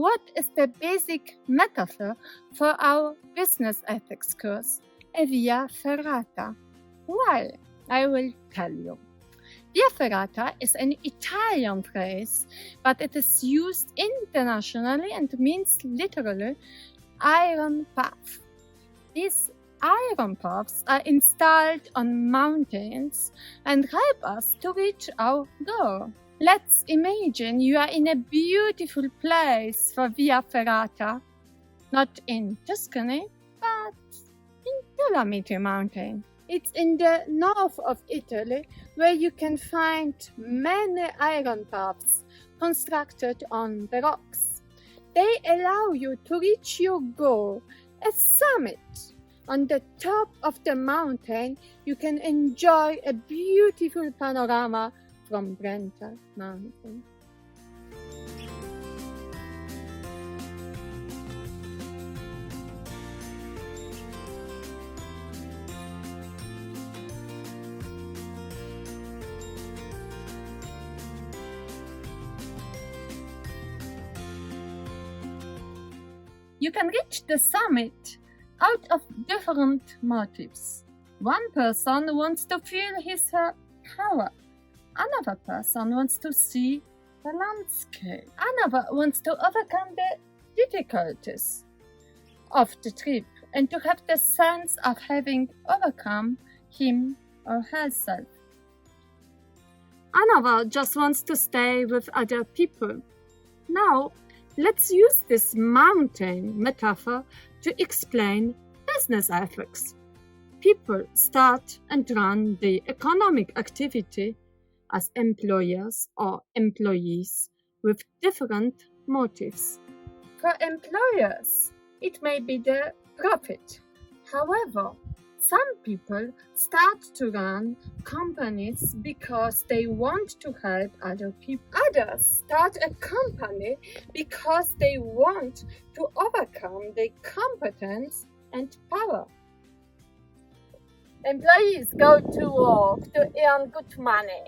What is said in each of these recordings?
What is the basic metaphor for our business ethics course, a via ferrata? Well, I will tell you. Via ferrata is an Italian phrase, but it is used internationally and means literally iron path. These iron paths are installed on mountains and help us to reach our goal. Let's imagine you are in a beautiful place for Via Ferrata, not in Tuscany, but in Dolomiti Mountain. It's in the north of Italy where you can find many iron paths constructed on the rocks. They allow you to reach your goal, a summit. On the top of the mountain, you can enjoy a beautiful panorama from Brenta Mountain. You can reach the summit out of different motives. One person wants to feel her power. Another person wants to see the landscape. Another wants to overcome the difficulties of the trip and to have the sense of having overcome him or herself. Another just wants to stay with other people. Now, let's use this mountain metaphor to explain business ethics. People start and run the economic activity as employers or employees with different motives. For employers, it may be the profit. However, some people start to run companies because they want to help other people. Others start a company because they want to overcome their competence and power. Employees go to work to earn good money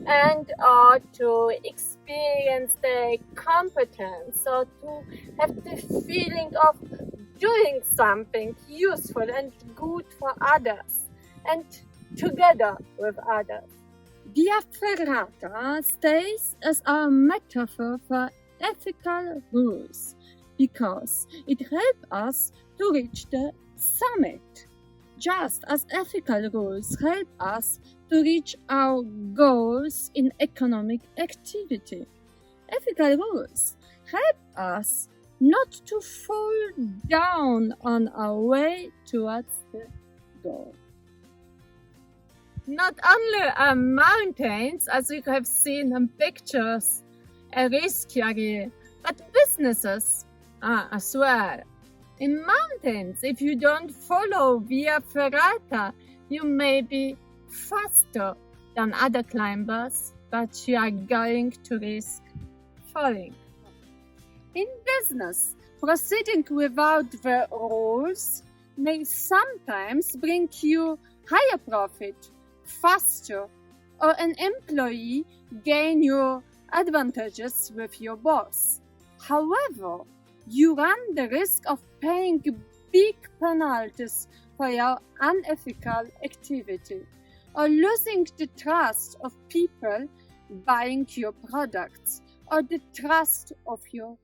and or to experience their competence or to have the feeling of doing something useful and good for others and together with others. Via ferrata stays as our metaphor for ethical rules because it helps us to reach the summit, just as ethical rules help us to reach our goals in economic activity. Ethical rules help us not to fall down on our way towards the goal. Not only are mountains, as we have seen in pictures, a risky area, but businesses are as well. In mountains, if you don't follow via ferrata, you may be faster than other climbers, but you are going to risk falling. In business, proceeding without the rules may sometimes bring you higher profit, faster, or an employee gain your advantages with your boss. However, you run the risk of paying big penalties for your unethical activity or losing the trust of people buying your products or the trust of your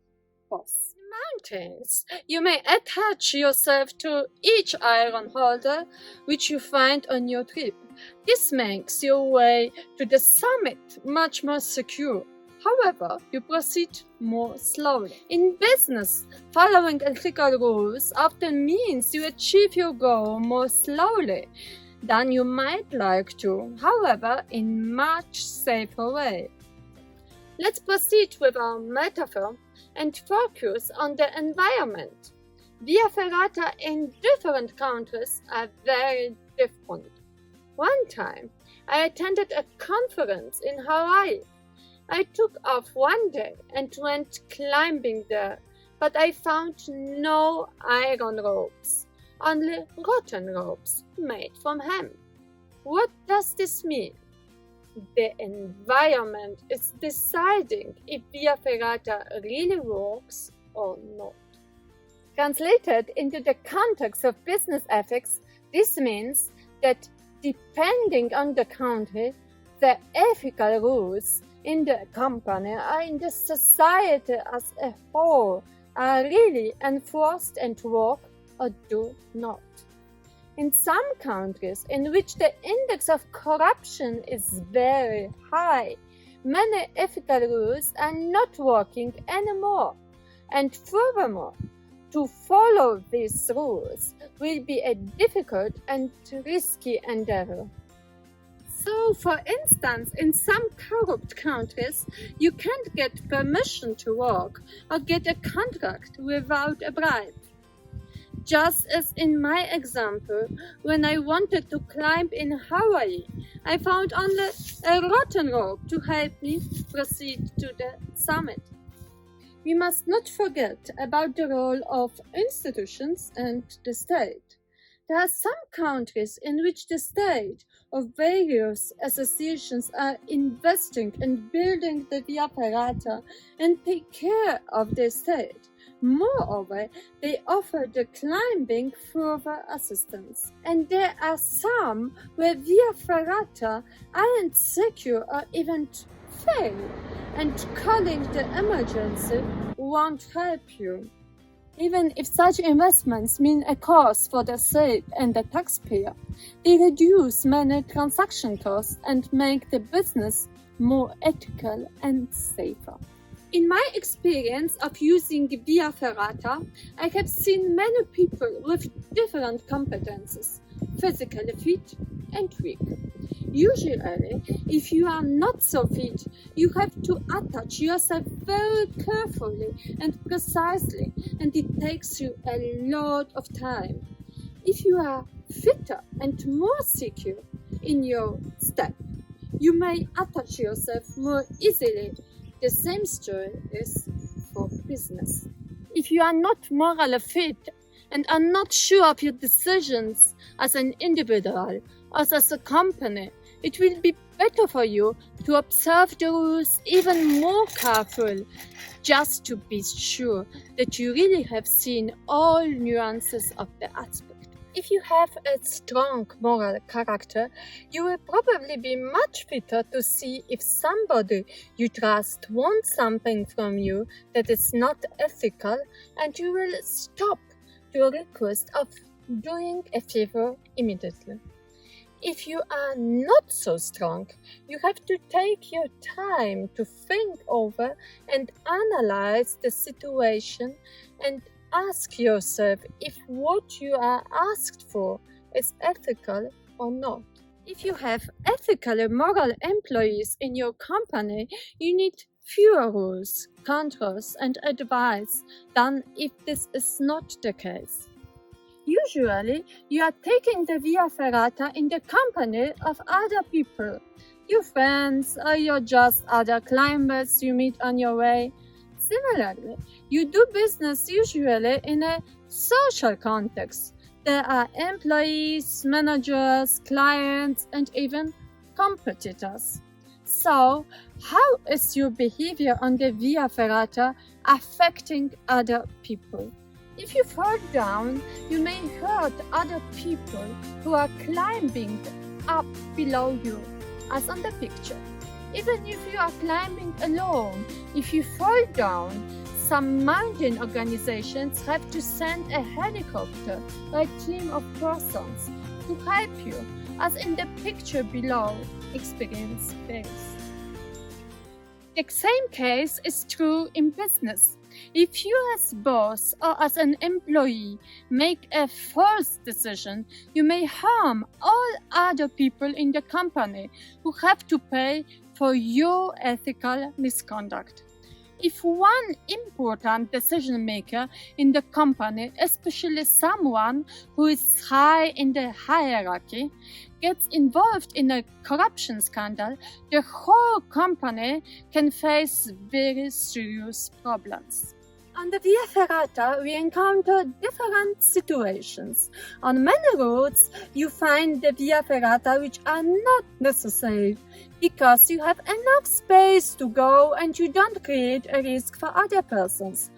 boss. In mountains, you may attach yourself to each iron holder which you find on your trip. This makes your way to the summit much more secure. However, you proceed more slowly. In business, following ethical rules often means you achieve your goal more slowly than you might like to, however, in much safer way. Let's proceed with our metaphor and focus on the environment. Via ferrata in different countries are very different. One time, I attended a conference in Hawaii. I took off one day and went climbing there, but I found no iron ropes, only rotten ropes made from hemp. What does this mean? The environment is deciding if via ferrata really works or not. Translated into the context of business ethics, this means that depending on the country, the ethical rules in the company or in the society as a whole are really enforced and work or do not. In some countries in which the index of corruption is very high, many ethical rules are not working anymore, and furthermore, to follow these rules will be a difficult and risky endeavor. So, for instance, in some corrupt countries, you can't get permission to work or get a contract without a bribe. Just as in my example, when I wanted to climb in Hawaii, I found only a rotten rope to help me proceed to the summit. We must not forget about the role of institutions and the state. There are some countries in which the state or various associations are investing in building the Via Ferrata and take care of the state. Moreover, they offer the climbing further assistance. And there are some where Via Ferrata aren't secure or even fail, and calling the emergency won't help you. Even if such investments mean a cost for the state and the taxpayer, they reduce many transaction costs and make the business more ethical and safer. In my experience of using Via Ferrata, I have seen many people with different competences, physically fit and weak. Usually, if you are not so fit, you have to attach yourself very carefully and precisely, and it takes you a lot of time. If you are fitter and more secure in your step, you may attach yourself more easily. The same story is for business. If you are not morally fit and are not sure of your decisions as an individual or as a company, it will be better for you to observe the rules even more carefully, just to be sure that you really have seen all nuances of the aspect. If you have a strong moral character, you will probably be much fitter to see if somebody you trust wants something from you that is not ethical, and you will stop your request of doing a favor immediately. If you are not so strong, you have to take your time to think over and analyze the situation and ask yourself if what you are asked for is ethical or not. If you have ethical and moral employees in your company, you need fewer rules, controls, and advice than if this is not the case. Usually, you are taking the Via Ferrata in the company of other people, your friends or your just other climbers you meet on your way. Similarly, you do business usually in a social context. There are employees, managers, clients, and even competitors. So, how is your behavior on the Via Ferrata affecting other people? If you fall down, you may hurt other people who are climbing up below you, as on the picture. Even if you are climbing alone, if you fall down, some mountain organizations have to send a helicopter or a team of persons to help you, as in the picture below, experience face. The same case is true in business. If you as boss or as an employee make a false decision, you may harm all other people in the company who have to pay for your ethical misconduct. If one important decision maker in the company, especially someone who is high in the hierarchy, gets involved in a corruption scandal, the whole company can face very serious problems. On the Via Ferrata, we encounter different situations. On many routes, you find the Via Ferrata which are not necessary because you have enough space to go and you don't create a risk for other persons.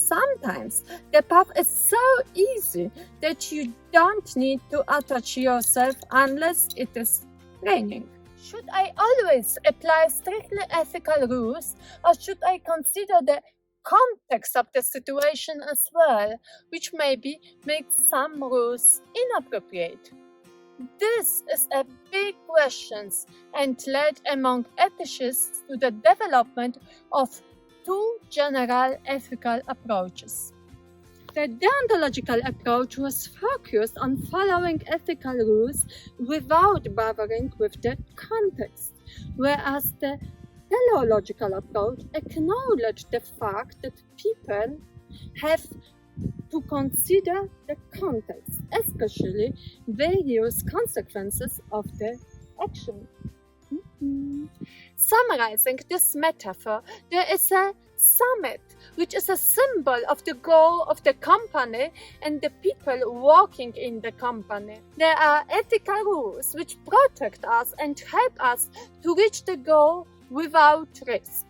Sometimes the path is so easy that you don't need to attach yourself unless it is raining. Should I always apply strictly ethical rules, or should I consider the context of the situation as well, which maybe makes some rules inappropriate? This is a big question and led among ethicists to the development of two general ethical approaches. The deontological approach was focused on following ethical rules without bothering with the context, whereas the teleological approach acknowledged the fact that people have to consider the context, especially various consequences of the action. Summarizing this metaphor, there is a summit, which is a symbol of the goal of the company and the people working in the company. There are ethical rules which protect us and help us to reach the goal without risk.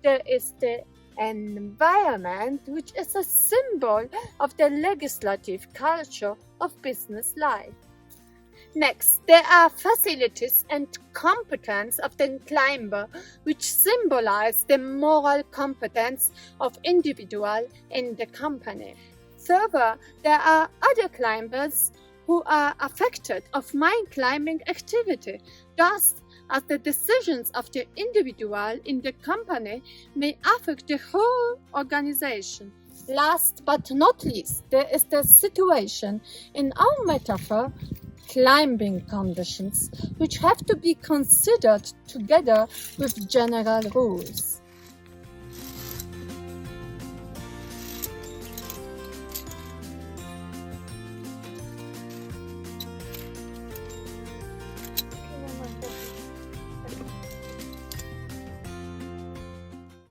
There is the environment, which is a symbol of the legislative culture of business life. Next, there are facilities and competence of the climber, which symbolize the moral competence of individual in the company. Further, there are other climbers who are affected of mine climbing activity, thus as the decisions of the individual in the company may affect the whole organization. Last but not least, there is the situation in our metaphor, climbing conditions, which have to be considered together with general rules.